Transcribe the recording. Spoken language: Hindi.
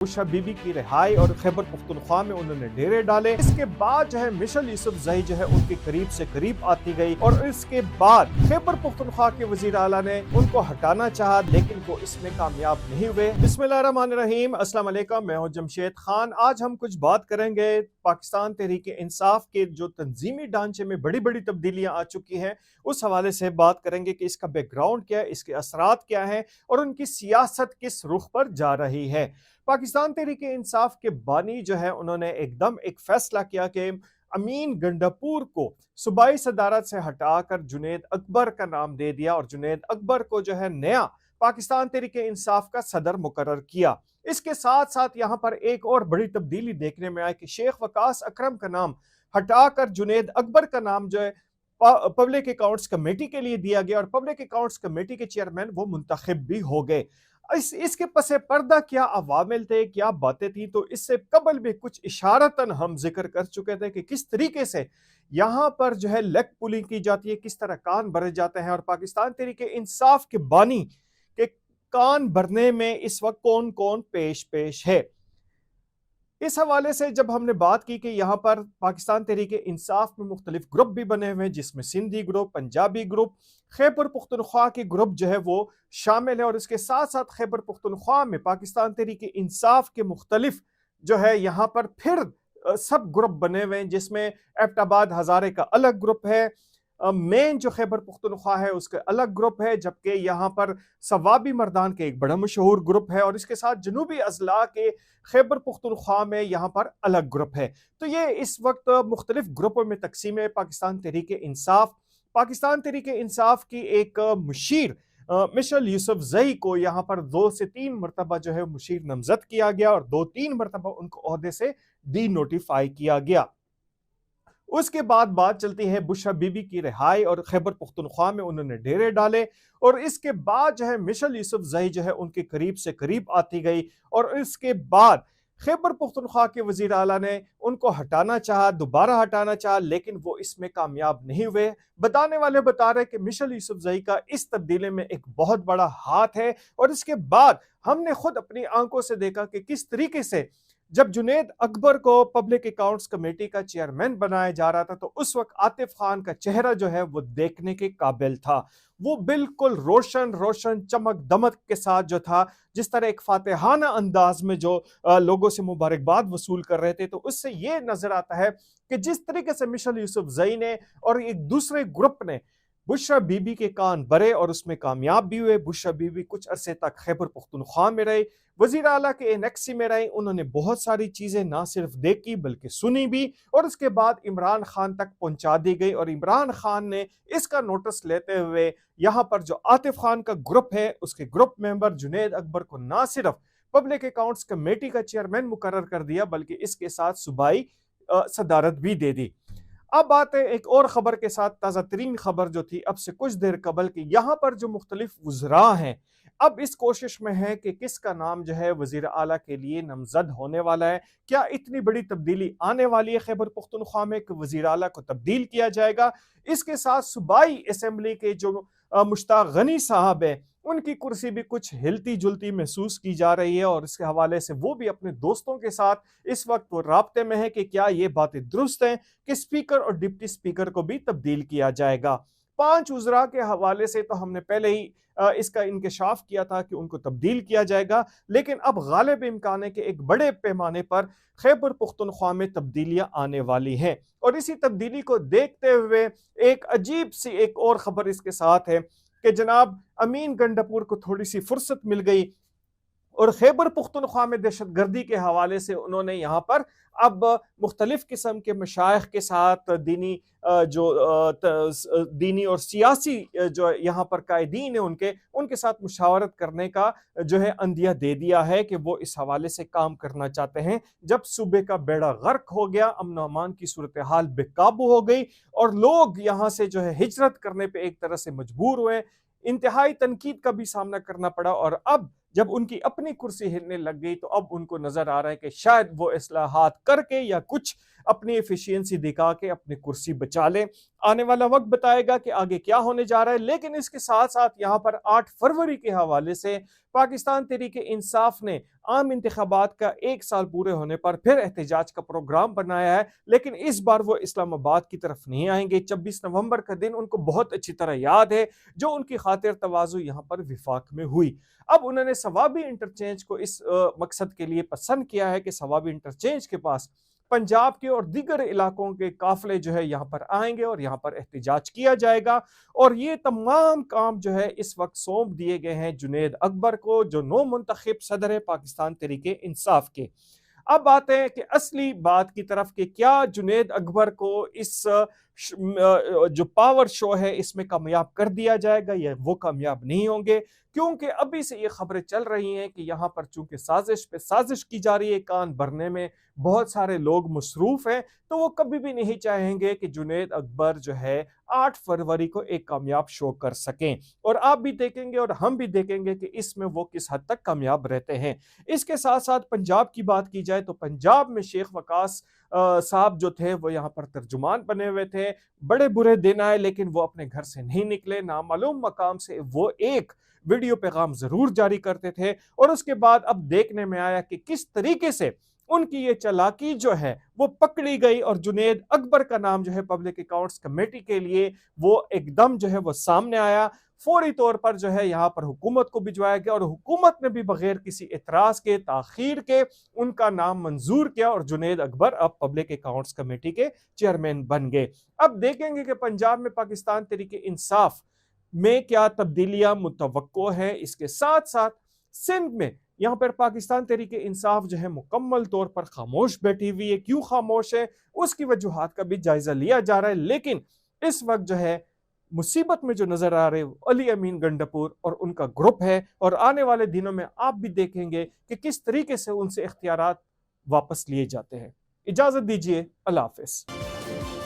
बुशरा बीबी की रिहाई और खैबर पुख्तनख्वा में उन्होंने डेरे डाले। इसके बाद जो है मिशेल यूसुफजई जो है उनके करीब से करीब आती गई और इसके बाद खैबर पुख्तनख्वा के वजीर आला ने उनको हटाना चाहा, लेकिन वो इसमें कामयाब नहीं हुए। बिस्मिल्लाहिर्रहमानिर्रहीम, अस्सलाम वालेकुम, मैं हूं जमशेद खान। आज हम कुछ बात करेंगे पाकिस्तान तहरीक इंसाफ के जो तंजीमी ढांचे में बड़ी बड़ी तब्दीलियां आ चुकी हैं, उस हवाले से बात करेंगे कि इसका बैकग्राउंड क्या है, इसके असरात क्या हैं और उनकी सियासत किस रुख पर जा रही है। पाकिस्तान तहरीक इंसाफ के बानी जो है उन्होंने एकदम एक फैसला किया कि अमीन गंडापुर को सूबाई सदारत से हटाकर जुनैद अकबर का नाम दे दिया और जुनैद अकबर को जो है नया पाकिस्तान तहरीक इंसाफ का सदर मुकर्रर किया। इसके साथ साथ यहाँ पर एक और बड़ी तब्दीली देखने में आई कि शेख वकास अकरम का नाम हटाकर जुनैद अकबर का नाम जो है पब्लिक अकाउंट्स कमेटी के लिए दिया गया और पब्लिक अकाउंट्स कमेटी के चेयरमैन वो मुंतखब भी हो गए। इसके पसे पर्दा क्या अवामिल थे, क्या बातें थी, तो इससे कबल भी कुछ इशारतन हम जिक्र कर चुके थे कि किस तरीके से यहाँ पर जो है लेग पुलिंग की जाती है, किस तरह कान भरे जाते हैं और पाकिस्तान तहरीक इंसाफ के बानी के कान भरने में इस वक्त कौन कौन पेश पेश है। इस हवाले से जब हमने बात की कि यहाँ पर पाकिस्तान तहरीक इंसाफ में मुख्तलिफ ग्रुप भी बने हुए हैं, जिसमें सिंधी ग्रुप, पंजाबी ग्रुप, खैबर पुख्तनख्वा के ग्रुप जो है वो शामिल है और इसके साथ साथ खैबर पुख्तनख्वा में पाकिस्तान तहरीक इंसाफ के मुख्तलिफ जो है यहाँ पर फिर सब ग्रुप बने हुए हैं, जिसमें एबटाबाद हज़ारे का अलग ग्रुप है, मेन जो खैबर पुख्तनख्वा है उसका अलग ग्रुप है, जबकि यहाँ पर सवाबी मर्दान के एक बड़ा मशहूर ग्रुप है और इसके साथ जनूबी अजला के खैबर पुख्तनख्वा में यहाँ पर अलग ग्रुप है। तो ये इस वक्त मुख्तलिफ ग्रुपों में तकसीम है पाकिस्तान तहरीक इंसाफ। पाकिस्तान तहरीक इंसाफ की एक मुशीर मिशेल यूसुफजई को यहाँ पर 2 से 3 मरतबा जो है मुशीर नामजद किया गया और 2-3 मरतबा उनको ओहदे से डी नोटिफाई किया गया। उसके बाद बात चलती है बुशरा बीबी की रिहाई और खैबर पुख्तनख्वा में उन्होंने डेरे डाले और इसके बाद जो है मिशेल यूसुफजई जो है उनके करीब से करीब आती गई और इसके बाद खैबर पुख्तनख्वा के वजीर आला ने उनको हटाना चाहा, दोबारा हटाना चाहा, लेकिन वो इसमें कामयाब नहीं हुए। बताने वाले बता रहे कि मिशेल यूसुफजई का इस तब्दीली में एक बहुत बड़ा हाथ है और इसके बाद हमने खुद अपनी आंखों से देखा कि किस तरीके से जब जुनैद अकबर को पब्लिक अकाउंट्स कमेटी का चेयरमैन बनाया जा रहा था तो उस वक्त आतिफ खान का चेहरा जो है वो देखने के काबिल था। वो बिल्कुल रोशन रोशन चमक दमक के साथ जो था, जिस तरह एक फातिहाना अंदाज में जो लोगों से मुबारकबाद वसूल कर रहे थे, तो उससे ये नजर आता है कि जिस तरीके से मिशेल यूसुफजई ने और एक दूसरे ग्रुप ने बुशरा बीबी के कान भरे और उसमें कामयाब भी हुए। बुशरा बीबी कुछ अरसे तक खैबर पुख्तनख्वा में रहे, वजीर आला के एनेक्सी में रहे, उन्होंने बहुत सारी चीजें ना सिर्फ देखी बल्कि सुनी भी और उसके बाद इमरान खान तक पहुंचा दी गई और इमरान खान ने इसका नोटिस लेते हुए यहाँ पर जो आतिफ खान का ग्रुप है उसके ग्रुप मेंबर जुनैद अकबर को ना सिर्फ पब्लिक अकाउंट्स कमेटी का चेयरमैन मुकर्रर कर दिया बल्कि इसके साथ सूबाई सदारत भी दे दी। अब बात है एक और खबर के साथ, ताज़ा तरीन खबर जो थी अब से कुछ देर कबल की, यहाँ पर जो मुख्तलिफ वज़रा हैं अब इस कोशिश में है कि किसका नाम जो है वज़ीर आला के लिए नामज़द होने वाला है। क्या इतनी बड़ी तब्दीली आने वाली है खैबर पुख्तनख्वा में कि वज़ीर आला को तब्दील किया जाएगा। इसके साथ सूबाई असम्बली के जो मुश्ताक गनी साहब है उनकी कुर्सी भी कुछ हिलती जुलती महसूस की जा रही है और इसके हवाले से वो भी अपने दोस्तों के साथ इस वक्त वो राब्ते में है कि क्या ये बातें दुरुस्त हैं कि स्पीकर और डिप्टी स्पीकर को भी तब्दील किया जाएगा। 5 उज़रा के हवाले से तो हमने पहले ही इसका इंकशाफ किया था कि उनको तब्दील किया जाएगा, लेकिन अब गालिब इम्कान है कि एक बड़े पैमाने पर खैबर पुख्तनख्वा में तब्दीलियां आने वाली हैं और इसी तब्दीली को देखते हुए एक अजीब सी एक और खबर इसके साथ है कि जनाब अमीन गंडापुर को थोड़ी सी फुर्सत मिल गई और खैबर पुख्तनख्वा में दहशतगर्दी के हवाले से उन्होंने यहाँ पर अब मुख्तलिफ किस्म के मशाइख के साथ दीनी दीनी और सियासी जो यहाँ पर कायदीन है उनके साथ मुशावरत करने का जो है अंदिया दे दिया है कि वो इस हवाले से काम करना चाहते हैं। जब सूबे का बेड़ा गर्क हो गया, अमन अमान की सूरत हाल बेकाबू हो गई और लोग यहाँ से जो है हिजरत करने पर एक तरह से मजबूर हुए, इंतहाई तनकीद का भी सामना करना पड़ा और अब जब उनकी अपनी कुर्सी हिलने लग गई तो अब उनको नजर आ रहा है कि शायद वो इस्लाहात करके या कुछ अपनी एफिशिएंसी दिखा के अपनी कुर्सी बचा लें। आने वाला वक्त बताएगा कि आगे क्या होने जा रहा है। लेकिन इसके साथ साथ यहाँ पर 8 फरवरी के हवाले से पाकिस्तान तहरीके इंसाफ ने आम इंतखाबात का 1 साल पूरे होने पर फिर एहतजाज का प्रोग्राम बनाया है, लेकिन इस बार वो इस्लामाबाद की तरफ नहीं आएंगे। 26 नवंबर का दिन उनको बहुत अच्छी तरह याद है, जो उनकी खातिर तवाज़ु यहाँ पर विफाक में हुई। अब उन्होंने सवाबी इंटरचेंज को इस मकसद के लिए पसंद किया है कि सवाबी इंटरचेंज के पास पंजाब के और दीगर इलाकों के काफिले जो है यहाँ पर आएंगे और यहाँ पर एहतजाज किया जाएगा। और ये तमाम काम जो है इस वक्त सौंप दिए गए हैं जुनैद अकबर को, जो नौ मुंतखब सदर है पाकिस्तान तहरीके इंसाफ के। अब बात है कि असली बात की तरफ कि क्या जुनैद अकबर को इस जो पावर शो है इसमें कामयाब कर दिया जाएगा या वो कामयाब नहीं होंगे, क्योंकि अभी से ये खबरें चल रही हैं कि यहाँ पर चूंकि साजिश पे साजिश की जा रही है, कान भरने में बहुत सारे लोग मसरूफ हैं, तो वो कभी भी नहीं चाहेंगे कि जुनैद अकबर जो है 8 फरवरी को एक कामयाब शो कर सकें। और आप भी देखेंगे और हम भी देखेंगे कि इसमें वो किस हद तक कामयाब रहते हैं। इसके साथ साथ पंजाब की बात की जाए तो पंजाब में शेख वकास साहब जो थे वो यहाँ पर तर्जुमान बने हुए थे। बड़े बुरे दिन आए लेकिन वो अपने घर से नहीं निकले। नामालूम मकाम से वो एक वीडियो पैगाम जरूर जारी करते थे और उसके बाद अब देखने में आया कि किस तरीके से उनकी ये चालाकी जो है वो पकड़ी गई और जुनैद अकबर का नाम जो है पब्लिक अकाउंट्स कमेटी के लिए वो एकदम जो है वो सामने आया। फौरी तौर पर जो है यहाँ पर हुकूमत को भिजवाया गया और हुकूमत ने भी बगैर किसी एतराज के, ताखीर के उनका नाम मंजूर किया और जुनैद अकबर अब पब्लिक अकाउंट्स कमेटी के चेयरमैन बन गए। अब देखेंगे कि पंजाब में पाकिस्तान तहरीके इंसाफ में क्या तब्दीलियां मुतवक्को है। इसके साथ साथ सिंध में यहाँ पर पाकिस्तान तहरीके इंसाफ जो है मुकम्मल तौर पर खामोश बैठी हुई है। क्यों खामोश है उसकी वजूहात का भी जायजा लिया जा रहा है। लेकिन इस वक्त जो है मुसीबत में जो नजर आ रहे अली अमीन गंडापुर और उनका ग्रुप है, और आने वाले दिनों में आप भी देखेंगे कि किस तरीके से उनसे इख्तियारात वापस लिए जाते हैं। इजाजत दीजिए, अल्लाह हाफिज।